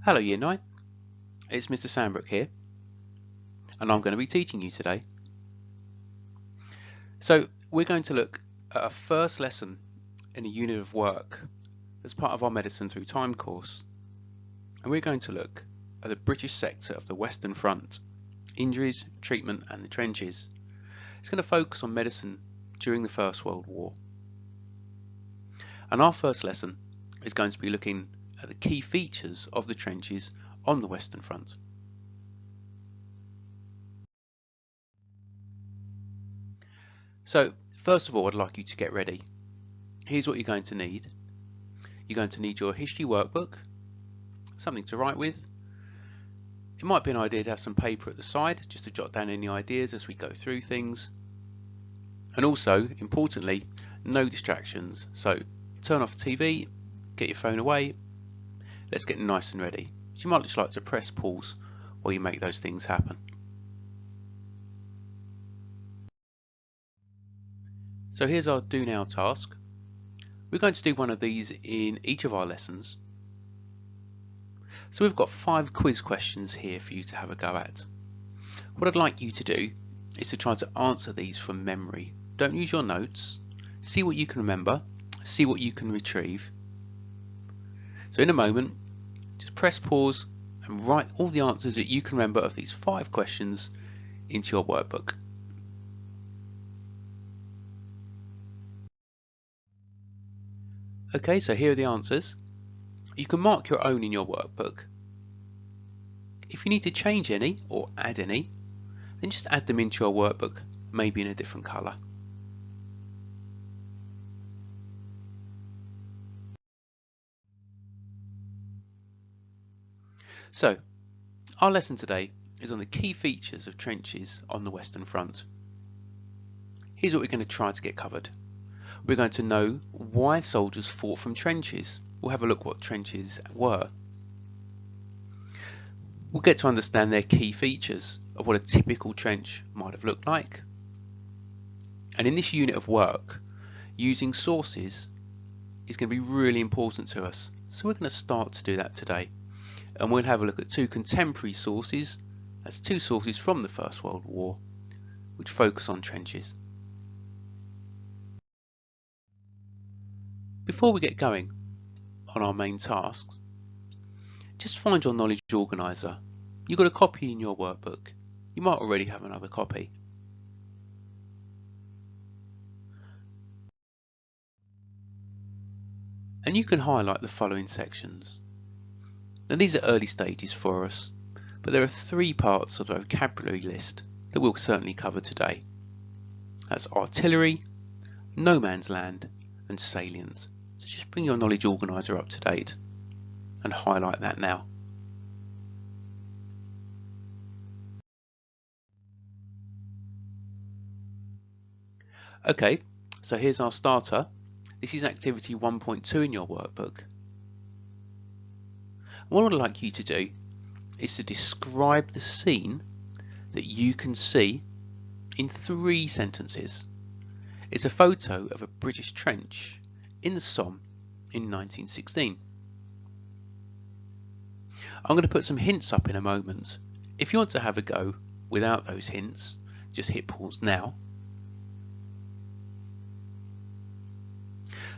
Hello Year 9, it's Mr. Sandbrook here, and I'm going to be teaching you today. So we're going to look at our first lesson in a unit of work as part of our Medicine Through Time course, and we're going to look at the British sector of the Western Front, injuries, treatment and the trenches. It's going to focus on medicine during the First World War. And our first lesson is going to be looking at the key features of the trenches on the Western Front. So first of all, I'd like you to get ready. Here's what you're going to need. You're going to need your history workbook, something to write with. It might be an idea to have some paper at the side just to jot down any ideas as we go through things. And also, importantly, no distractions. So turn off the TV, get your phone away. Let's get nice and ready. So you might just like to press pause while you make those things happen. So here's our do now task. We're going to do one of these in each of our lessons. So we've got 5 quiz questions here for you to have a go at. What I'd like you to do is to try to answer these from memory. Don't use your notes. See what you can remember. See what you can retrieve. So in a moment, just press pause and write all the answers that you can remember of these 5 questions into your workbook. Okay, so here are the answers. You can mark your own in your workbook. If you need to change any or add any, then just add them into your workbook, maybe in a different colour. So, our lesson today is on the key features of trenches on the Western Front. Here's what we're going to try to get covered. We're going to know why soldiers fought from trenches. We'll have a look what trenches were. We'll get to understand their key features of what a typical trench might have looked like. And in this unit of work, using sources is going to be really important to us. So we're going to start to do that today. And we'll have a look at 2 contemporary sources. That's 2 sources from the First World War, which focus on trenches. Before we get going on our main tasks, just find your knowledge organiser. You've got a copy in your workbook. You might already have another copy. And you can highlight the following sections. Now these are early stages for us, but there are 3 parts of the vocabulary list that we'll certainly cover today. That's artillery, no man's land and salient. So just bring your knowledge organiser up to date and highlight that now. Okay, so here's our starter. This is activity 1.2 in your workbook. What I'd like you to do is to describe the scene that you can see in 3 sentences. It's a photo of a British trench in the Somme in 1916. I'm going to put some hints up in a moment. If you want to have a go without those hints, just hit pause now.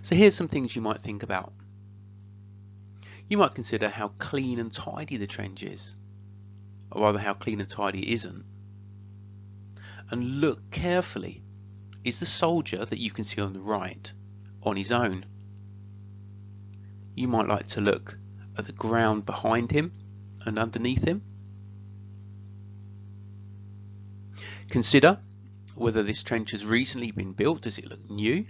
So here's some things you might think about. You might consider how clean and tidy the trench is, or rather how clean and tidy it isn't. And look carefully. Is the soldier that you can see on the right on his own? You might like to look at the ground behind him and underneath him. Consider whether this trench has recently been built. Does it look new?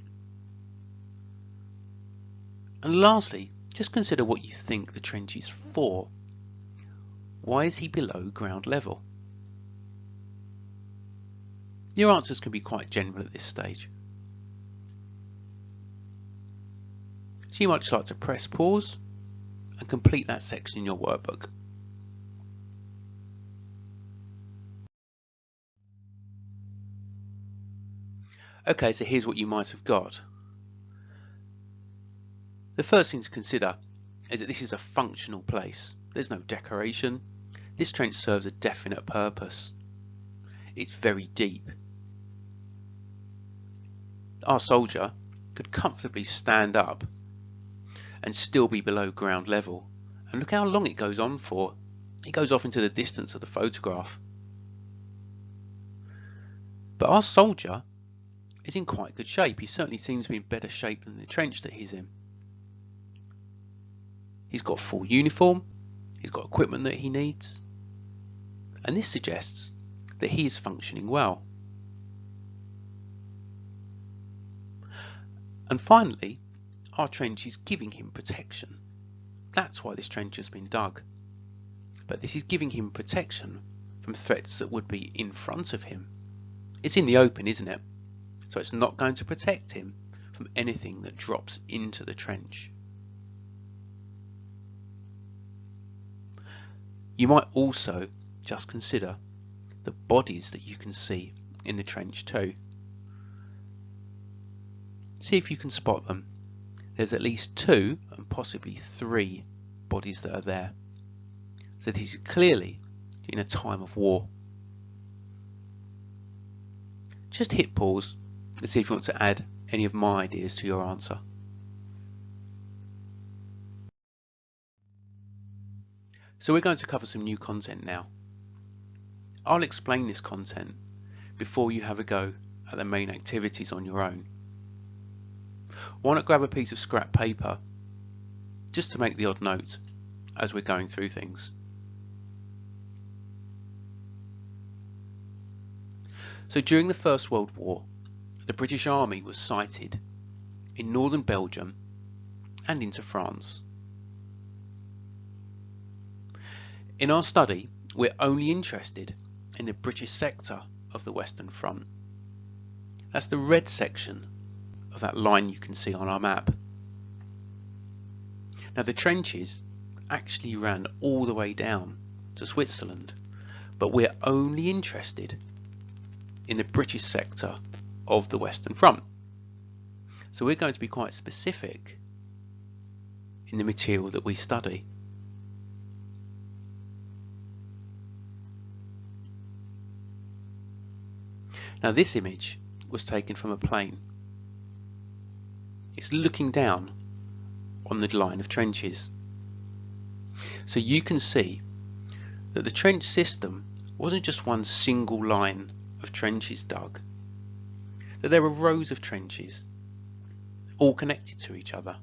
And lastly, just consider what you think the trench is for. Why is he below ground level? Your answers can be quite general at this stage. So you might just like to press pause and complete that section in your workbook. Okay, so here's what you might have got. The first thing to consider is that this is a functional place. There's no decoration. This trench serves a definite purpose. It's very deep. Our soldier could comfortably stand up and still be below ground level. And look how long it goes on for. It goes off into the distance of the photograph. But our soldier is in quite good shape. He certainly seems to be in better shape than the trench that he's in. He's got full uniform, he's got equipment that he needs, and this suggests that he is functioning well. And finally, our trench is giving him protection. That's why this trench has been dug. But this is giving him protection from threats that would be in front of him. It's in the open, isn't it? So it's not going to protect him from anything that drops into the trench. You might also just consider the bodies that you can see in the trench too. See if you can spot them. There's at least 2 and possibly 3 bodies that are there. So this is clearly in a time of war. Just hit pause and see if you want to add any of my ideas to your answer. So we're going to cover some new content now. I'll explain this content before you have a go at the main activities on your own. Why not grab a piece of scrap paper just to make the odd note as we're going through things. So during the First World War, the British Army was sighted in northern Belgium and into France. In our study, we're only interested in the British sector of the Western Front. That's the red section of that line you can see on our map. Now the trenches actually ran all the way down to Switzerland, but we're only interested in the British sector of the Western Front. So we're going to be quite specific in the material that we study. Now this image was taken from a plane. It's looking down on the line of trenches. So you can see that the trench system wasn't just one single line of trenches dug, that there were rows of trenches all connected to each other,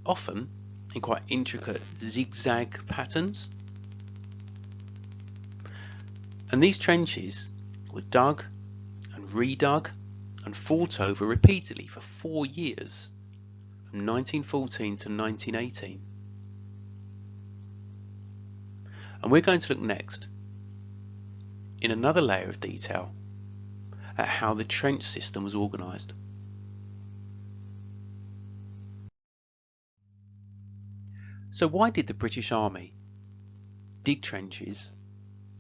often in quite intricate zigzag patterns. And these trenches were dug and redug and fought over repeatedly for 4 years, from 1914 to 1918. And we're going to look next, in another layer of detail, at how the trench system was organised. So why did the British Army dig trenches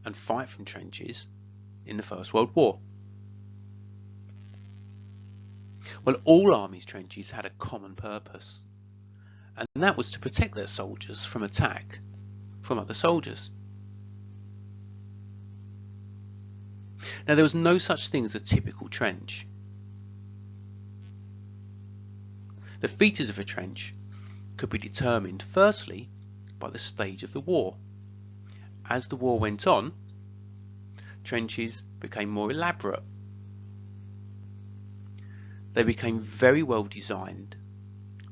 and fight from trenches in the First World War? Well, all armies' trenches had a common purpose, and that was to protect their soldiers from attack from other soldiers. Now there was no such thing as a typical trench. The features of a trench could be determined firstly by the stage of the war. As the war went on, trenches became more elaborate. They became very well designed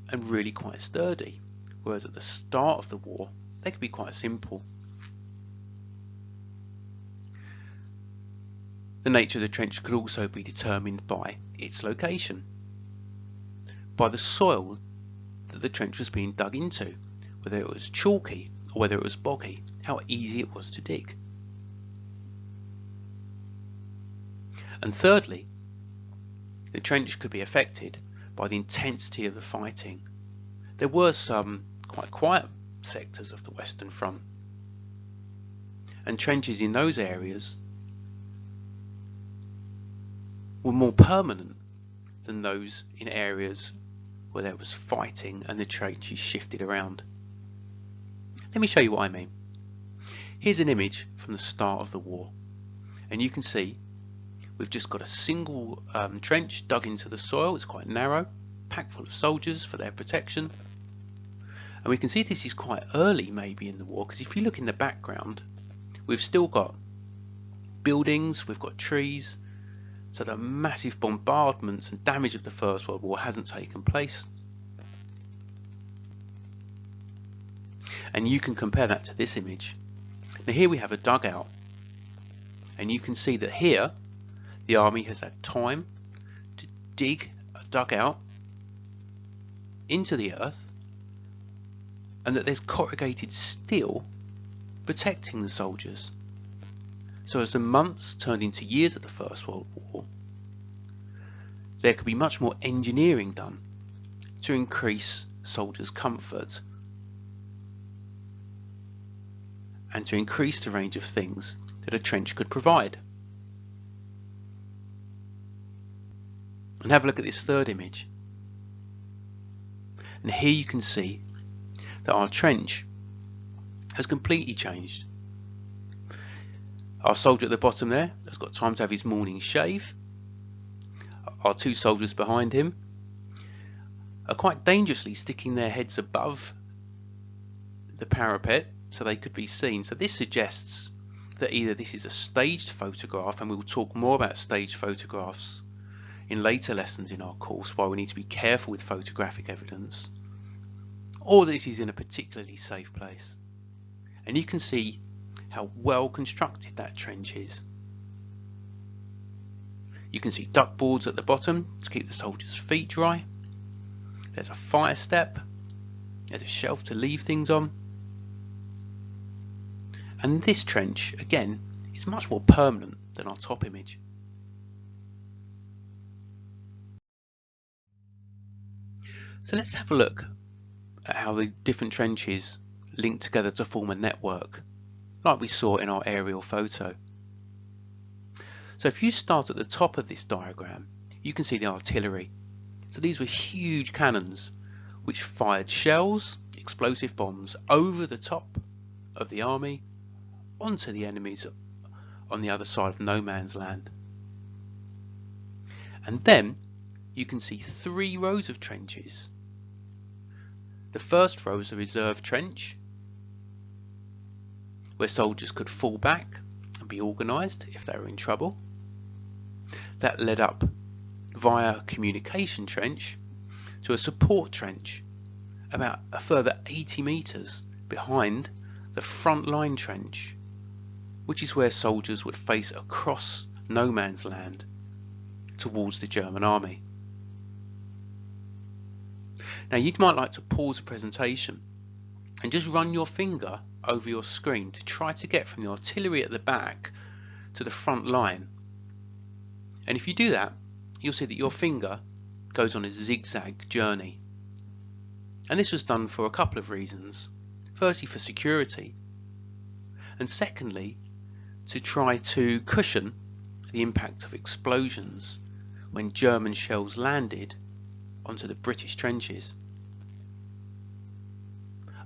and really quite sturdy, whereas at the start of the war they could be quite simple. The nature of the trench could also be determined by its location, by the soil that the trench was being dug into, whether it was chalky or whether it was boggy, how easy it was to dig. And thirdly, the trench could be affected by the intensity of the fighting. There were some quite quiet sectors of the Western Front, and trenches in those areas were more permanent than those in areas where there was fighting and the trenches shifted around. Let me show you what I mean. Here's an image from the start of the war, and you can see we've just got a single trench dug into the soil. It's quite narrow, packed full of soldiers for their protection. And we can see this is quite early maybe in the war, because if you look in the background, we've still got buildings, we've got trees, so the massive bombardments and damage of the First World War hasn't taken place. And you can compare that to this image. Now here we have a dugout, and you can see that here the army has had time to dig a dugout into the earth, and that there's corrugated steel protecting the soldiers. So as the months turned into years of the First World War, there could be much more engineering done to increase soldiers' comfort and to increase the range of things that a trench could provide. And have a look at this third image. And here you can see that our trench has completely changed. Our soldier at the bottom there has got time to have his morning shave. Our two soldiers behind him are quite dangerously sticking their heads above the parapet so they could be seen. So this suggests that either this is a staged photograph, and we will talk more about staged photographs in later lessons in our course, why we need to be careful with photographic evidence, or this is in a particularly safe place. And you can see how well constructed that trench is. You can see duck boards at the bottom to keep the soldiers' feet dry. There's a fire step. There's a shelf to leave things on. And this trench, again, is much more permanent than our top image. So let's have a look at how the different trenches link together to form a network, like we saw in our aerial photo. So if you start at the top of this diagram, you can see the artillery. So these were huge cannons which fired shells, explosive bombs, over the top of the army onto the enemies on the other side of no man's land. And then you can see three rows of trenches. The first row is a reserve trench, where soldiers could fall back and be organised if they were in trouble. That led up via a communication trench to a support trench about a further 80 metres behind the front line trench, which is where soldiers would face across no man's land towards the German army. Now you might like to pause the presentation and just run your finger over your screen to try to get from the artillery at the back to the front line. And if you do that, you'll see that your finger goes on a zigzag journey. And this was done for a couple of reasons. Firstly, for security, and secondly, to try to cushion the impact of explosions when German shells landed onto the British trenches.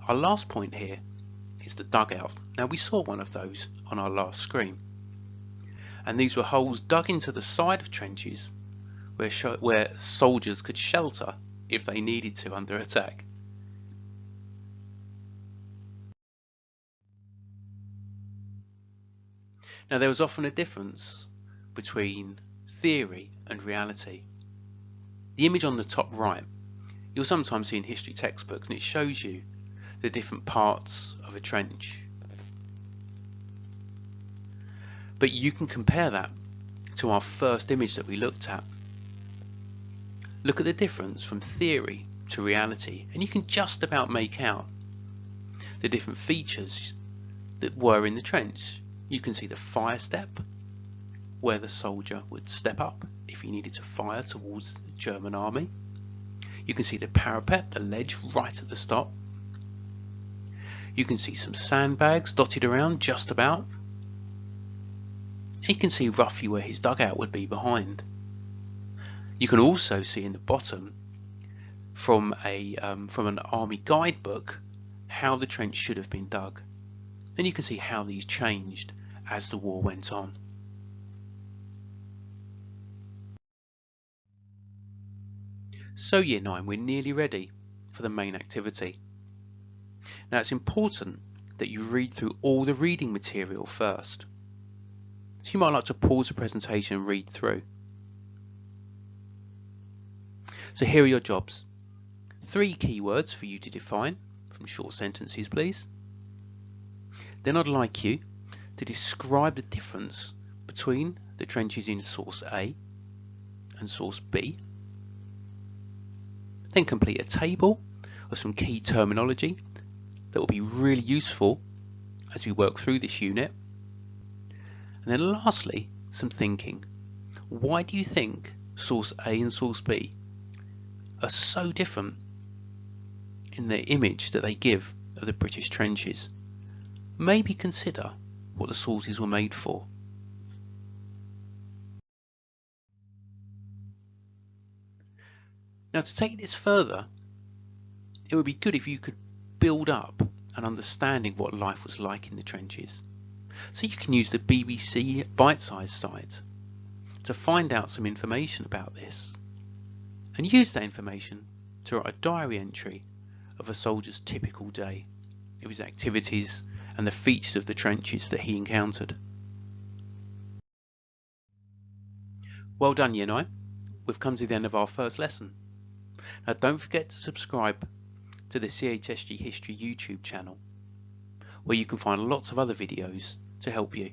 Our last point here is the dugout. Now we saw one of those on our last screen, and these were holes dug into the side of trenches where soldiers could shelter if they needed to under attack. Now there was often a difference between theory and reality. The image on the top right, you'll sometimes see in history textbooks, and it shows you the different parts of a trench. But you can compare that to our first image that we looked at. Look at the difference from theory to reality, and you can just about make out the different features that were in the trench. You can see the fire step, where the soldier would step up if he needed to fire towards the German army. You can see the parapet, the ledge right at the stop. You can see some sandbags dotted around just about. You can see roughly where his dugout would be behind. You can also see in the bottom from an army guidebook how the trench should have been dug. And you can see how these changed as the war went on. So Year 9, we're nearly ready for the main activity. Now it's important that you read through all the reading material first. So you might like to pause the presentation and read through. So here are your jobs. 3 keywords for you to define from short sentences, please. Then I'd like you to describe the difference between the trenches in source A and source B. Then complete a table of some key terminology that will be really useful as we work through this unit. And then lastly, some thinking. Why do you think source A and source B are so different in the image that they give of the British trenches? Maybe consider what the sources were made for. Now, to take this further, it would be good if you could build up an understanding of what life was like in the trenches. So you can use the BBC bite-sized site to find out some information about this and use that information to write a diary entry of a soldier's typical day, of his activities and the features of the trenches that he encountered. Well done, Year 9. We've come to the end of our first lesson. Now don't forget to subscribe to the CHSG History YouTube channel, where you can find lots of other videos to help you.